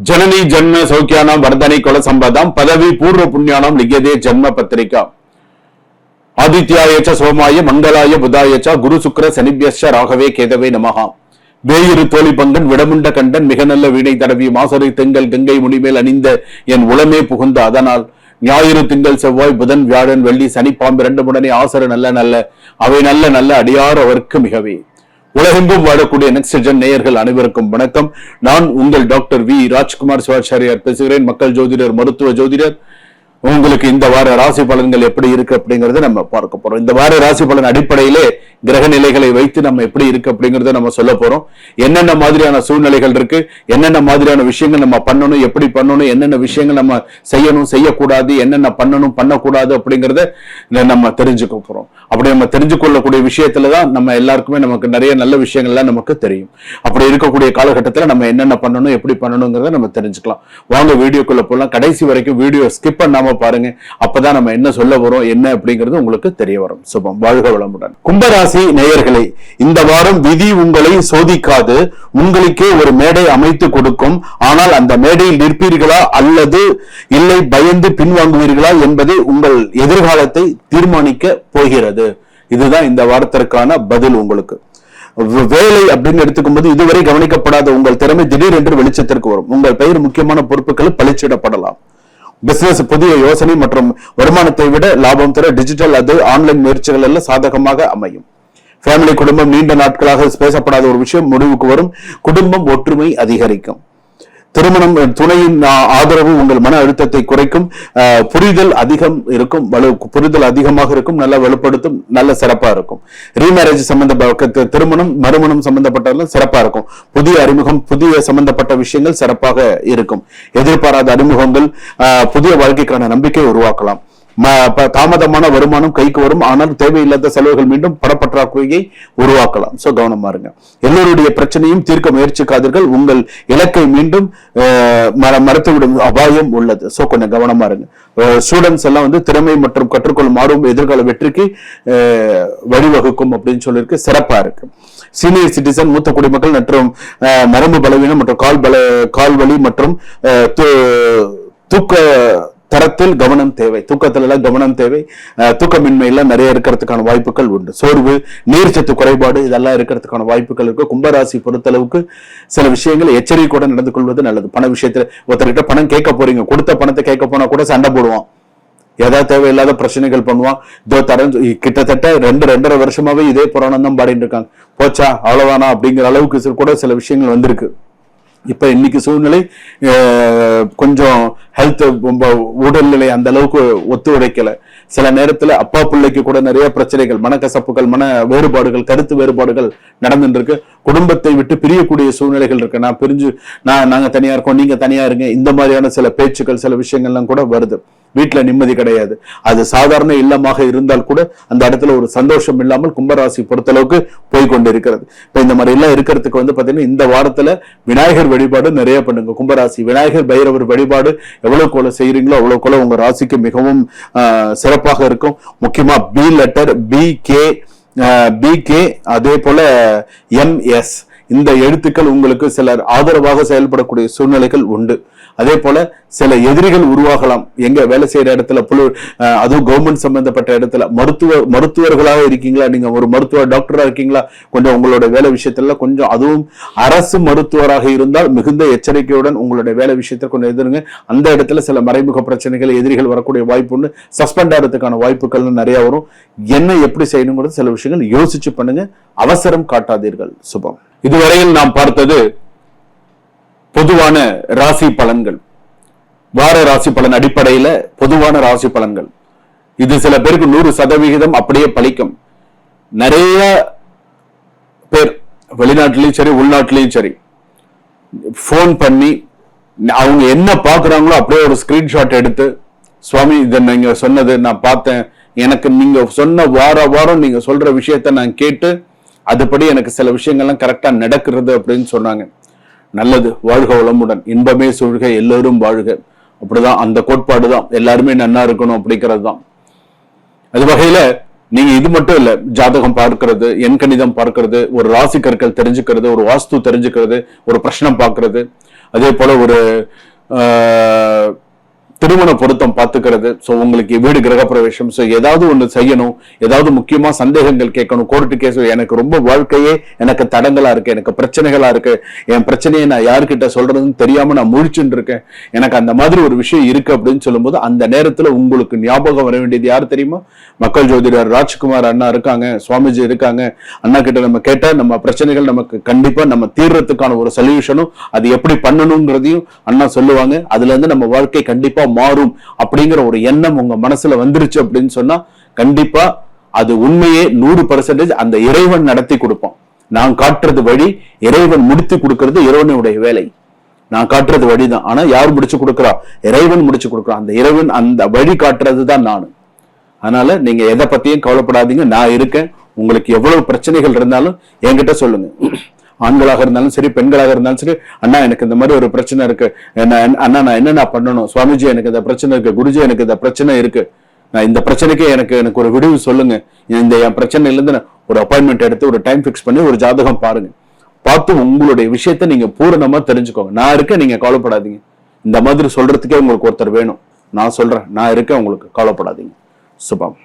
जननी जन्म सौख्यानां वर्धनी कुल संपदां पदवी पूर्व पुण्यानां लिख्यते जन्म पत्रिका आदित्याय च सोमाय मंगलाय बुधाय च गुरु शुक्र शनिभ्यश्च राघवे केतवे नमः வேயிறு தோழி பங்கன் விடமுண்ட கண்டன் மிக நல்ல வீணை தடவி மாசறை திங்கள் கங்கை முடிமேல் அணிந்த என் உளமே புகுந்த அதனால் ஞாயிறு திங்கள் செவ்வாய் புதன் வியாழன் வெள்ளி சனி பாம்பு இரண்டு முடனே ஆசர நல்ல நல்ல அவை நல்ல நல்ல அடியார் அவருக்கு மிகவே. உலகெங்கும் வாழக்கூடிய நெக்ஸ்ட் ஜென் நேயர்கள் அனைவருக்கும் வணக்கம். நான் உங்கள் டாக்டர் வி ராஜ்குமார் சிவாச்சாரியார் பேசுகிறேன். மக்கள் ஜோதிடர், மருத்துவ ஜோதிடர். உங்களுக்கு இந்த வார ராசி பலன்கள் எப்படி இருக்கு அப்படிங்கறத நம்ம பார்க்க போறோம். இந்த வார ராசி பலன் அடிப்படையிலே கிரக நிலைகளை வைத்து நம்ம எப்படி இருக்கு அப்படிங்கறத நம்ம சொல்ல போறோம். என்னென்ன மாதிரியான சூழ்நிலைகள் இருக்கு, என்னென்ன மாதிரியான விஷயங்கள் நம்ம பண்ணணும், எப்படி பண்ணணும், என்னென்ன விஷயங்கள் நம்ம செய்யணும் செய்யக்கூடாது, என்னென்ன பண்ணணும் பண்ணக்கூடாது அப்படிங்கறத நம்ம தெரிஞ்சுக்க போறோம். அப்படி நம்ம தெரிஞ்சு கொள்ளக்கூடிய விஷயத்துலதான் நம்ம எல்லாருக்குமே நமக்கு நிறைய நல்ல விஷயங்கள்லாம் நமக்கு தெரியும். அப்படி இருக்கக்கூடிய காலகட்டத்தில் நம்ம என்னென்ன பண்ணணும் எப்படி பண்ணணுங்கிறத நம்ம தெரிஞ்சுக்கலாம். வாங்க வீடியோக்குள்ள போலாம். கடைசி வரைக்கும் வீடியோ ஸ்கிப் பண்ணாம பாருங்க. அப்பதான் நம்ம என்ன சொல்ல வரோம் என்ன அப்படிங்கிறது உங்களுக்கு தெரிய வரும். சுபம். வாழ்க வளமுடன். கும்பராசி நேயர்களே, இந்த வாரம் விதி உங்களை சோதிக்காது, உங்களுக்கே ஒரு மேடை அமைத்து கொடுக்கும். ஆனால் அந்த மேடையில் நிற்பீர்களா அல்லது இல்லை பயந்து பின்வாங்குவீர்களா என்பதை உங்கள் எதிர்காலத்தை தீர்மானிக்க போகிறது. இதுதான் இந்த வாரத்திற்கான பதில். உங்களுக்கு வேலை அப்படின்னு எடுத்துக்கும் போது இதுவரை கவனிக்கப்படாத உங்கள் திறமை திடீரென்று வெளிச்சத்திற்கு வரும். உங்கள் பெயர் முக்கியமான பொறுப்புகள் பளிச்சிடப்படலாம். பிசினஸ் புதிய யோசனை மற்றும் வருமானத்தை விட லாபம் தர டிஜிட்டல் அது ஆன்லைன் முயற்சிகள் எல்லாம் சாதகமாக அமையும். ஃபேமிலி குடும்பம் நீண்ட நாட்களாக பேசப்படாத ஒரு விஷயம் முடிவுக்கு வரும். குடும்பம் ஒற்றுமை அதிகரிக்கும். திருமணம் துணையின் ஆதரவு உங்கள் மன அழுத்தத்தை குறைக்கும். புரிதல் அதிகம் இருக்கும், புரிதல் அதிகமாக இருக்கும், நல்லா வலுப்படுத்தும், நல்ல சிறப்பா இருக்கும். ரீமேரேஜ் சம்பந்தப்பட்ட திருமணம் மறுமணம் சம்பந்தப்பட்ட சிறப்பா இருக்கும். புதிய அறிமுகம் புதிய சம்பந்தப்பட்ட விஷயங்கள் சிறப்பாக இருக்கும். எதிர்பாராத அறிமுகங்கள் புதிய வாழ்க்கைக்கான நம்பிக்கை உருவாக்கலாம். தாமதமான வருமானம் கைக்கு வரும், ஆனால் தேவையில்லாத செலவுகள் மீண்டும் பணப்பற்றாக்குறையை உருவாக்கலாம். சோ கவனமா இருங்க. எல்லோருடைய பிரச்சனையும் தீர்க்க முயற்சிக்காதீர்கள். உங்கள் இலக்கை மீண்டும் மறைத்துவிடும் அபாயம் உள்ளது. சோ கொஞ்சம் கவனமா இருங்க. ஸ்டூடெண்ட்ஸ் எல்லாம் திறமை மற்றும் கற்றுக்கொள்ளும் ஆர்வம் எதிர்கால வெற்றிக்கு வழிவகுக்கும் அப்படின்னு சொல்லியிருக்கு. சிறப்பா இருக்கு. சீனியர் சிட்டிசன் மூத்த குடிமக்கள் மற்றும் நரம்பு பலவீனம் மற்றும் கால் வலி மற்றும் தூக்க தரத்தில் கவனம் தேவை. தூக்கத்துல எல்லாம் கவனம் தேவை. தூக்கமின்மை எல்லாம் நிறைய இருக்கிறதுக்கான வாய்ப்புகள் உண்டு. சோர்வு, நீர்ச்சத்து குறைபாடு இதெல்லாம் இருக்கிறதுக்கான வாய்ப்புகள் இருக்கு. கும்பராசி பொறுத்தளவுக்கு சில விஷயங்கள் எச்சரிக்கையோட நடந்து கொள்வது நல்லது. பண விஷயத்துல ஒருத்தர்கிட்ட பணம் கேட்க போறீங்க, கொடுத்த பணத்தை கேட்க போனா கூட சண்டை போடுவான், ஏதாவது தேவையில்லாத பிரச்சனைகள் பண்ணுவான். கிட்டத்தட்ட 2.5 வருஷமாவே இதே புராணம் தான் பாடிட்டு இருக்காங்க. போச்சா அவ்வளவுதானா அப்படிங்கிற அளவுக்கு கூட சில விஷயங்கள் வந்திருக்கு. இப்ப இன்னைக்கு சூழ்நிலை கொஞ்சம் ஹெல்த் உடல்நிலை அந்த அளவுக்கு ஒத்து உழைக்கல. சில நேரத்துல அப்பா பிள்ளைக்கு கூட நிறைய பிரச்சனைகள், மனக்கசப்புகள், மன வேறுபாடுகள், கருத்து வேறுபாடுகள் நடந்துட்டு இருக்கு. குடும்பத்தை விட்டு பிரியக்கூடிய சூழ்நிலைகள் இருக்கு. நாங்க தனியா இருக்கோம், நீங்க தனியா இருங்க, இந்த மாதிரியான சில பேச்சுக்கள் சில விஷயங்கள்லாம் கூட வருது. வீட்டுல நிம்மதி கிடையாது. அது சாதாரண இல்லமாக இருந்தால் கூட அந்த இடத்துல ஒரு சந்தோஷம் இல்லாமல் கும்பராசி பொறுத்தளவுக்கு போய்கொண்டிருக்கிறது. இப்ப இந்த மாதிரி எல்லாம் இருக்கிறதுக்கு பாத்தீங்கன்னா இந்த வாரத்துல விநாயகர் வழிபாடு நிறைய பண்ணுங்க. கும்பராசி விநாயகர் பைரவர் வழிபாடு எவ்வளவு கோல செய்யறீங்களோ அவ்வளவு கோல உங்க ராசிக்கு மிகவும் சிறப்பாக இருக்கும். முக்கியமா பி லெட்டர், BK அதே போல MS இந்த எழுத்துக்கள் உங்களுக்கு சிலர் ஆதரவாக செயல்படக்கூடிய சூழ்நிலைகள் உண்டு. அதே போல சில எதிரிகள் உருவாகலாம். எங்க வேலை செய்யற இடத்துல அதுவும் கவர்மெண்ட் சம்பந்தப்பட்ட இடத்துல மருத்துவர்களாக இருக்கீங்களா, நீங்க ஒரு டாக்டரா இருக்கீங்களா, கொஞ்சம் உங்களோட வேலை விஷயத்துல கொஞ்சம், அதுவும் அரசு மருத்துவராக இருந்தால் மிகுந்த எச்சரிக்கையுடன் உங்களுடைய வேலை விஷயத்தை கொஞ்சம் எதிருங்க. அந்த இடத்துல சில மறைமுக பிரச்சனைகள் எதிரிகள் வரக்கூடிய வாய்ப்பு உண்டு. சஸ்பெண்ட் ஆகிறதுக்கான வாய்ப்புகள் நிறைய வரும். என்ன எப்படி செய்யணுங்கிறது சில விஷயங்கள் யோசிச்சு பண்ணுங்க. அவசரம் காட்டாதீர்கள். சுபம். இதுவரையில் நாம் பார்த்தது பொதுவான ராசி பலன்கள், வார ராசி பலன் அடிப்படையில பொதுவான ராசி பலன்கள். இது சில பேருக்கு 100% அப்படியே பலிக்கும். நிறைய பேர் வெளிநாட்டிலையும் சரி உள்நாட்டிலையும் சரி போன் பண்ணி அவங்க என்ன பாக்குறாங்களோ அப்படியே ஒரு ஸ்கிரீன்ஷாட் எடுத்து, சுவாமி இதை நீங்க சொன்னது நான் பார்த்தேன், எனக்கு நீங்க சொன்ன வாரம் நீங்க சொல்ற விஷயத்த நான் கேட்டு அதுபடி எனக்கு சில விஷயங்கள்லாம் கரெக்டா நடக்கிறது அப்படின்னு சொன்னாங்க. நல்லது. வாழ்க வளமுடன். இன்பமே சூழ்க, எல்லோரும் வாழ்க. அப்படிதான் அந்த கோட்பாடு தான். எல்லாருமே நன்னா இருக்கணும் அப்படிங்கிறது தான். அது வகையில நீங்க இது மட்டும் இல்ல, ஜாதகம் பார்க்கிறது, எண்கணிதம் பார்க்கிறது, ஒரு ராசி கற்கள் தெரிஞ்சுக்கிறது, ஒரு வாஸ்து தெரிஞ்சுக்கிறது, ஒரு பிரச்சனை பார்க்கிறது, அதே போல ஒரு திருமண பொருத்தம் பார்த்துக்கிறது. ஸோ உங்களுக்கு வீடு கிரகப்பிரவேசம், ஸோ ஏதாவது ஒன்று செய்யணும், ஏதாவது முக்கியமா சந்தேகங்கள் கேட்கணும், கோர்ட்டு கேஸ், எனக்கு ரொம்ப வாழ்க்கையே எனக்கு தடங்களா இருக்கு, எனக்கு பிரச்சனைகளா இருக்கு, என் பிரச்சனையை நான் யாருக்கிட்ட சொல்றதுன்னு தெரியாம நான் முழிச்சுட்டு இருக்கேன், எனக்கு அந்த மாதிரி ஒரு விஷயம் இருக்கு அப்படின்னு சொல்லும்போது அந்த நேரத்துல உங்களுக்கு ஞாபகம் வர வேண்டியது யார் தெரியுமா? மக்கள் ஜோதிடர் ராஜ்குமார் அண்ணா இருக்காங்க, சுவாமிஜி இருக்காங்க. அண்ணா கிட்ட நம்ம கேட்டா நம்ம பிரச்சனைகள் நமக்கு கண்டிப்பா நம்ம தீர்றதுக்கான ஒரு சொல்யூஷனும் அது எப்படி பண்ணணுங்கிறதையும் அண்ணா சொல்லுவாங்க. அதுல இருந்து நம்ம வாழ்க்கை கண்டிப்பா மாறும் அப்படிங்கிற ஒரு எண்ணம் உங்க மனசுல வந்துருச்சு அப்படின்னு சொன்னா கண்டிப்பா அது உண்மையே 100% அந்த இறைவன் நடத்தி கொடுப்பான். நான் காட்டுறது வழி, இறைவன் முடித்து கொடுக்கிறது இறைவனுடைய வேலை. நான் காட்டுறது வழிதான், ஆனா யார் முடிச்சு கொடுக்கிறா? இறைவன் முடிச்சு கொடுக்கிறான். அந்த இறைவன் அந்த வழி காட்டுறது தான் நானு. அதனால நீங்க எதை பத்தியும் கவலைப்படாதீங்க, நான் இருக்கேன். உங்களுக்கு எவ்வளவு பிரச்சனைகள் இருந்தாலும் என்கிட்ட சொல்லுங்க. ஆண்களாக இருந்தாலும் சரி, பெண்களாக இருந்தாலும் சரி, அண்ணா எனக்கு இந்த மாதிரி ஒரு பிரச்சனை இருக்கு, அண்ணா நான் என்னென்ன பண்ணணும், சுவாமிஜி எனக்கு இந்த பிரச்சனை இருக்கு, குருஜி எனக்கு இந்த பிரச்சனை இருக்கு, நான் இந்த பிரச்சனைக்கு எனக்கு ஒரு விடுவு சொல்லுங்க, இந்த என் பிரச்சனையில இருந்து ஒரு அப்பாயின்மெண்ட் எடுத்து ஒரு டைம் பிக்ஸ் பண்ணி ஒரு ஜாதகம் பாருங்க, பார்த்து உங்களுடைய விஷயத்த நீங்க பூரணமா தெரிஞ்சுக்கோங்க. நான் இருக்கேன், நீங்க கவலைப்படாதீங்க. இந்த மாதிரி சொல்றதுக்கே உங்களுக்கு ஒருத்தர் வேணும். நான் சொல்றேன், நான் இருக்கேன், உங்களுக்கு கவலைப்படாதீங்க. சுபம்.